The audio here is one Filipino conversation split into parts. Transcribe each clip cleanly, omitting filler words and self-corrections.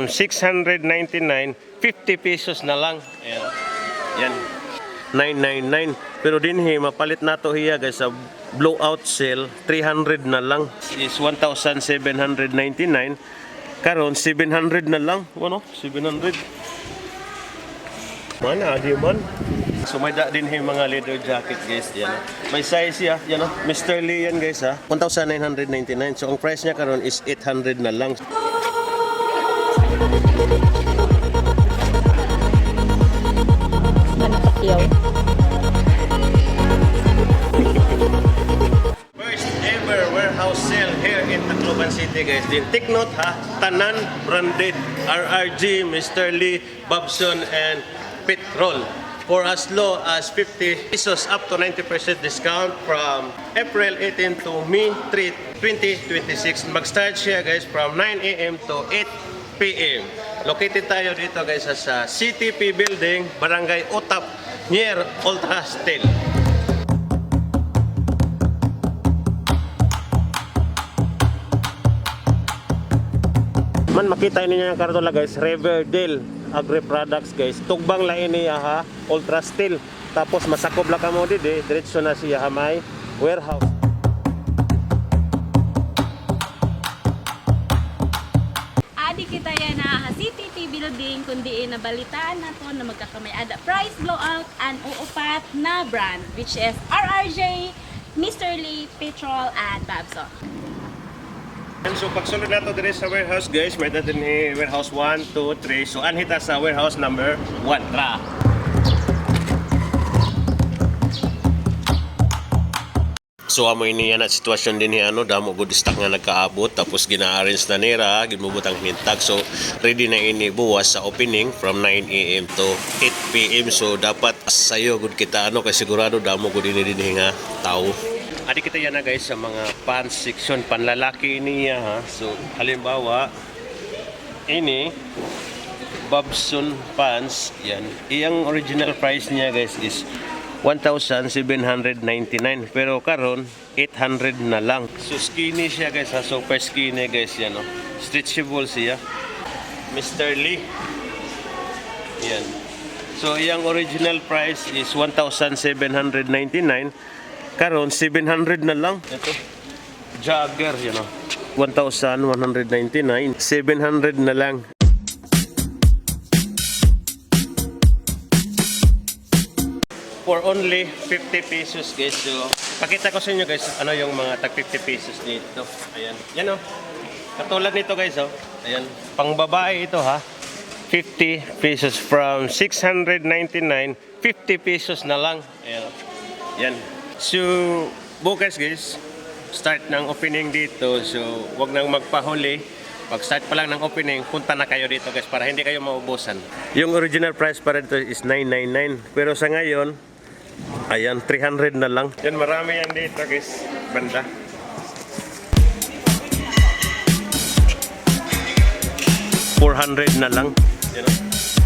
from 699, 50 pesos na lang. Ayan. Yan. 999. Pero dinhi mapalit nato hiya guys sa blowout sale, 300 na lang. Is 1,799. Karon 700 na lang. Ano? 700. Mana di man. So may da din yung mga leather jacket guys, yan. May size ya, yan Mr. Lee yan guys ha. 1,999. So ang price niya karon is 800 na lang. First ever warehouse sale here in Tacloban City guys. Din take note ha, tanan branded RRG, Mr. Lee, Bobson and Petrol. For as low as 50 pesos up to 90% discount from April 18 to May 3, 2026. Mag-start siya guys from 9 a.m. to 8 p.m. Located tayo dito guys sa CTP Building, Barangay Otap, near Ultra Steel. Man makita niyo yung kartola guys, Riverdale Agri Products guys. Tugbang lain niya ha, Ultra Steel. Tapos masakob lang kamo didi, diretso na siya ha may warehouse. Adi kita yan na CTP Building kundi nabalitaan na to na magkakamay-ada price blowout and uupat na brand which is RRJ, Mr. Lee, Petrol and Babson. And so pagsulod nato dire sa warehouse guys, may datin ni warehouse 1, 2, 3. So anhita sa warehouse number 1 tra. So amo ini yan at sitwasyon din ni ano, damo good stock nga nagkaabot tapos gina-arrange na nira, ginubutang hintag. So ready na ini buwas sa opening from 9 a.m. to 8 p.m. So dapat sayo good kita ano kay sigurado damo good ini din nga tao. Adi kita yan na guys sa mga pants section, panlalaki niya ha. So halimbawa ini Bobson pants yan. Iyang original price niya guys is 1,799 pero karon 800 na lang. So skinny siya guys ha, super skinny guys yan no. Stretchable siya. Mr. Lee. Yan. So iyang original price is 1,799. Karon 700 na lang. Ito. Jogger, you know. 1,199. 700 na lang. For only 50 pesos guys. So, pakita ko sa inyo guys ano yung mga tag 50 pesos dito. Ayan. Yan oh. Katulad nito guys oh. Ayan. Pang babae ito ha. 50 pesos from 699. 50 pesos na lang. Ayan. Yan. So, bukas guys, start ng opening dito. So, wag nang magpahuli. Pag start pa lang ng opening, punta na kayo dito guys para hindi kayo maubusan. Yung original price para dito is 999. Pero sa ngayon, ayan, 300 na lang. Yan, marami yan dito guys. Banda. $400 na lang. You know,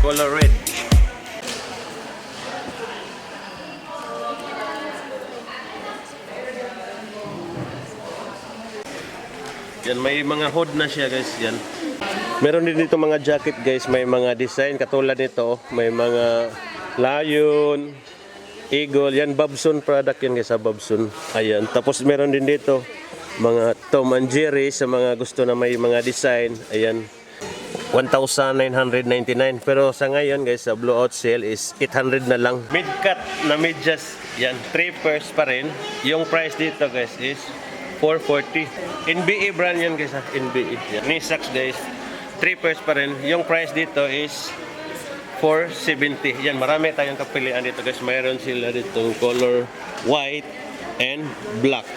color red. Yan, may mga hood na siya guys, yan. Meron din dito mga jacket guys, may mga design katulad nito, may mga lion, eagle, yan Bobson product yan guys, Bobson. Ayan, tapos meron din dito mga Tom and Jerry sa mga gusto na may mga design. Ayan, 1,999 pero sa ngayon guys, sa blowout sale is 800 na lang. Mid cut na medyas, yan, 3 pairs pa rin. Yung price dito guys is 440. NBE brand yan guys ha. NBE. Ni socks guys. 3 pairs pa rin. Yung price dito is 470. Yan, marami tayong kapilian dito guys. Mayroon sila ditong color white and black.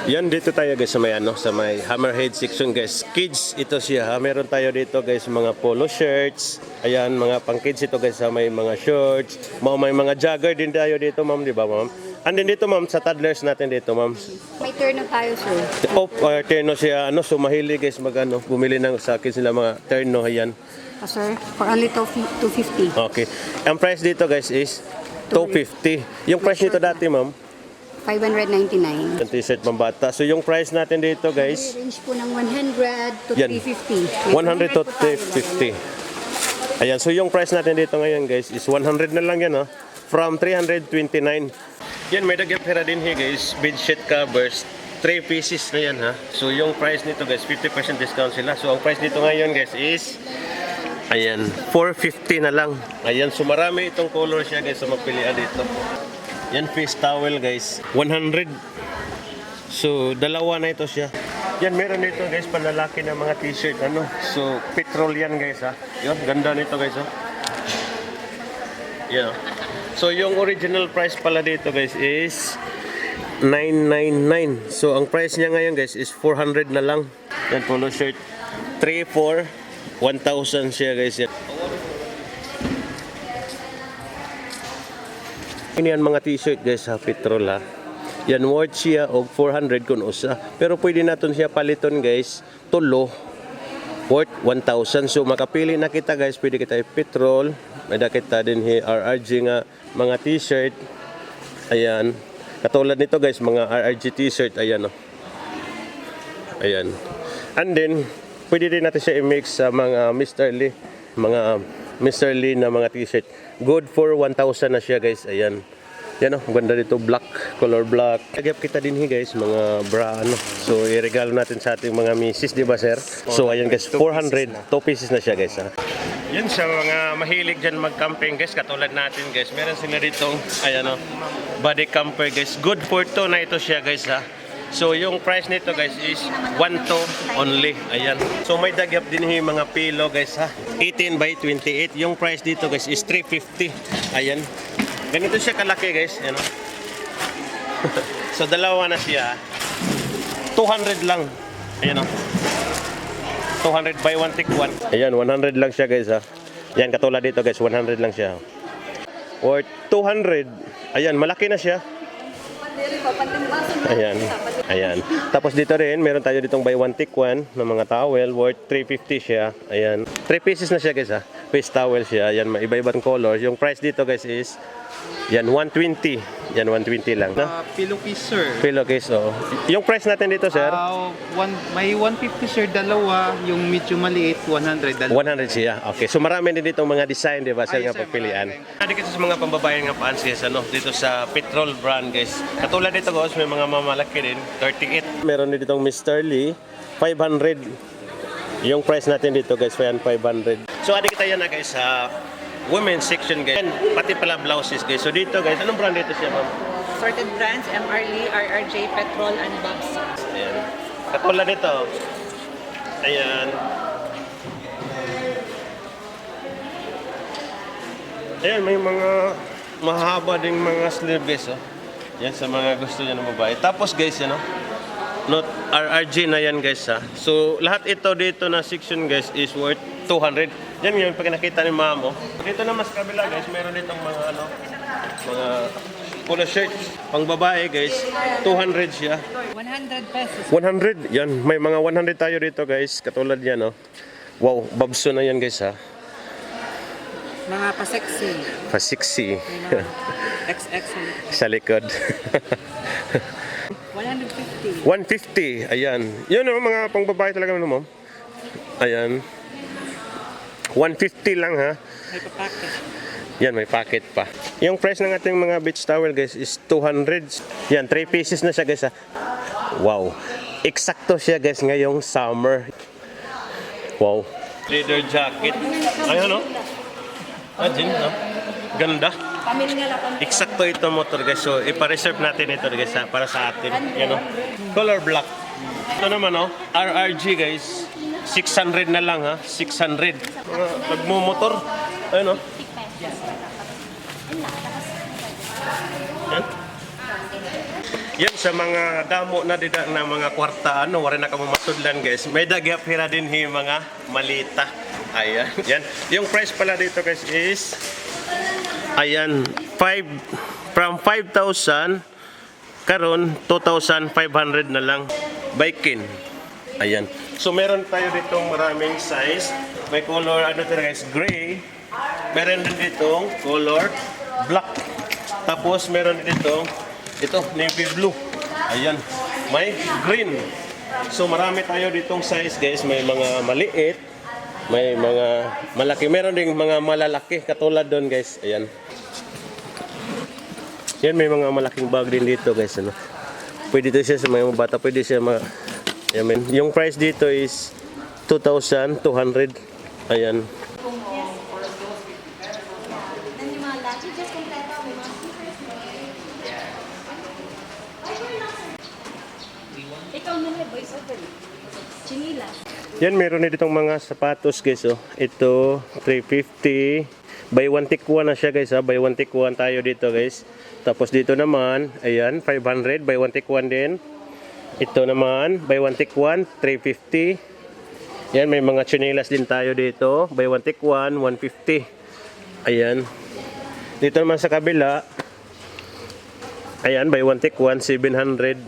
Yan, dito tayo guys sa may ano, sa may hammerhead section guys. Kids ito siya ha. Meron tayo dito guys mga polo shirts. Ayan, mga pang kids ito guys sa may mga shorts. May mga jogger din tayo dito ma'am, di ba ma'am? And then dito ma'am, sa toddlers natin dito ma'am. May terno tayo sir. Oh, terno siya, ano, so mahilig guys mag-ano, bumili ng sa akin sila mga terno, ayan. Sir, for only 250. Okay. Ang price dito guys is 250. Yung price nito dati ma'am, 599. Yung t-shirt pambata. So yung price natin dito guys, Range po ng 100 to Yan. 350. 100 to 350. Ayan, so yung price natin dito ngayon guys is 100 na lang yan, from 329. Yan, may dagapira din here guys, bedsheet covers, 3 pieces na yan So yung price nito guys, 50% discount sila. So ang price nito ngayon guys is, ayan, 450 na lang. Ayan, so marami itong color siya guys, so magpilian dito. Yan, face towel guys, 100. So dalawa na ito siya. Yan, meron dito guys, panlalaki na mga t-shirt, So petrol yan guys, Yun, ganda nito guys, Yan, So yung original price pala dito guys is 999. So ang price niya ngayon guys is 400 na lang. Yan, polo shirt, 3 for 1,000 siya guys. Yan. Ini yan mga t-shirt guys petrol Yan, worth siya og 400 kun usa. Pero pwede natin siya paliton guys, tulo, worth 1,000. So makapili na kita guys, pwede kita petrol, may kita din RRG nga mga t-shirt. Ayan. Katulad nito guys, mga RRG t-shirt, ayan Ayan. And then, pwede din natin siya i-mix sa mga Mr. Lee na mga t-shirt. Good for 1,000 na siya guys, ayan. Yan ganda dito, black, color black. Nagyap kita din guys, mga bra So i-regalo natin sa ating mga misis, di ba sir? So ayan guys, 400, 2 pieces na siya guys Yan sa mga mahilig dyan mag-camping guys, katulad natin guys. Meron sila dito, ayan body camper guys. Good for 2 na ito siya guys So yung price nito guys is 1,200 only. Ayan. So may dagyap din mga pillow guys 18 by 28. Yung price dito guys is 350. Ayan. Ganito siya kalaki guys, So dalawa na siya. 200 lang. Ayan 200 by 1 take 1. Ayan, 100 lang siya guys Yan, katulad dito guys, 100 lang siya. Or 200. Ayan, malaki na siya. Ayan. Ayan. Tapos dito rin, meron tayo ditong buy 1 take 1 ng mga towel worth 350 siya. Ayan. 3 pieces na siya guys Face towel siya. Ayan, iba-ibang colors. Yung price dito guys is yan 120. Yan 120 lang. Pillowcase sir. Pillowcase, Yung price natin dito sir? May 150 sir, dalawa. Yung medyo maliit, 100. 100 siya. Okay. So marami din dito mga design, di ba, sir, nga sir, pagpilian. Adi kasi sa mga pambabayan nga pants guys, dito sa Petrol brand guys. Katulad dito guys, may mga mamalaki din, 38. Meron din ditong Mr. Lee, 500. Yung price natin dito guys, 500. So adi kita yan guys sa women's section guys. And pati pala blouses guys. So dito guys, anong brand dito siya ma'am? Sorted brands, MR Lee, RRJ, Petrol, and Bobs. Ayan. Katulad dito. Ayan. Ayan, may mga mahaba ding mga sleeve guys. Yan sa mga gusto niya ng babae. Tapos guys, not RRG na yan guys So lahat ito dito na section guys is worth 200. Yan yung pag nakita ni ma'am Dito na mas kabila guys, meron ditong mga mga polo shirts. Pang babae guys, 200 siya. 100 pesos. 100. Yan, may mga 100 tayo dito guys. Katulad yan Wow, babso na yan guys Mga pa-sexy. Pa-sexy. XXL. Sa likod. 150. 150. Ayan. Yun mga pang babae talaga ma'am. Ayan. 150 lang May papacket. Yan, may packet pa. Yung price ng ating mga beach towel guys is 200. Yan, 3 pieces na siya guys Wow. Eksakto siya guys ngayong summer. Wow. Leather jacket. Ayun Imagine, Ganda. Eksakto ito motor guys. So ipa-reserve natin ito guys para sa atin. Yan Color black. Ito naman RRG guys. 600 na lang 600. Nagmumotor. Ayun Yan sa mga damo na dida na mga kwarta wala na kamo masudlan guys. May dagyap hira din mga malita. Ayan. Yan. Yung price pala dito guys is ayan, from 5,000 karon 2,500 na lang. Baikin. Ayan. So meron tayo ditong maraming size. May color guys, gray. Meron din ditong color black. Tapos meron din ditong Ito, navy blue. Ayan. May green. So marami tayo ditong size guys. May mga maliit. May mga malaki. Meron ding mga malalaki. Katulad doon guys. Ayan. Yan, may mga malaking bag din dito guys. Ano? Pwede ito siya sa mga bata. Pwede siya yung price dito is 2,200. Ayan. Ikaw na lang, voice over. Chinila. Yan, meron na ditong mga sapatos guys. Oh. Ito, 350. Buy one take one na siya guys. Ha? Buy one take one tayo dito guys. Tapos dito naman, ayan, 500. Buy one take one din. Ito naman, buy one take one, 350. Yan, may mga chinelas din tayo dito. Buy one take one, 150. Ayan. Dito naman sa kabila, ayan, buy one take one, 700.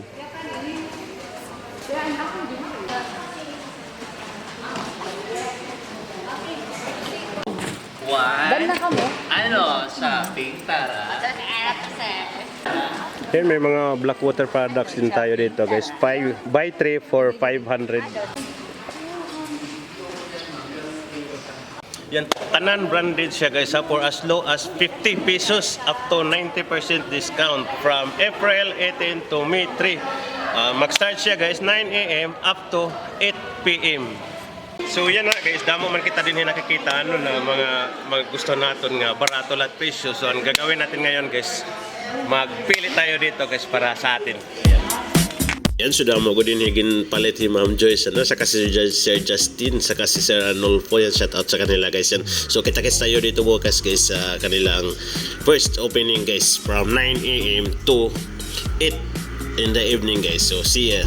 Dan na kami. shopping para. Yan, may mga Blackwater products din tayo dito guys. Buy 3 for 500. Yan, tanan branded siya guys ha, for as low as 50 pesos up to 90% discount from April 18 to May 3. Mag-start siya guys 9 a.m. up to 8 p.m. So yan na guys, damo man kita din nakikita ano na mga gusto natin nga barato lat presyo. So ang gagawin natin ngayon guys, magpili tayo dito guys para sa atin. Yan, sudah mo ko din higin palit si Ma'am Joyce, ano, saka si Sir Justin, saka si Sir Arnulfo, yan, shout out sa kanila guys yan. So kita-kits tayo dito bukas guys sa kanilang first opening guys from 9 a.m. to 8 in the evening guys. So see ya.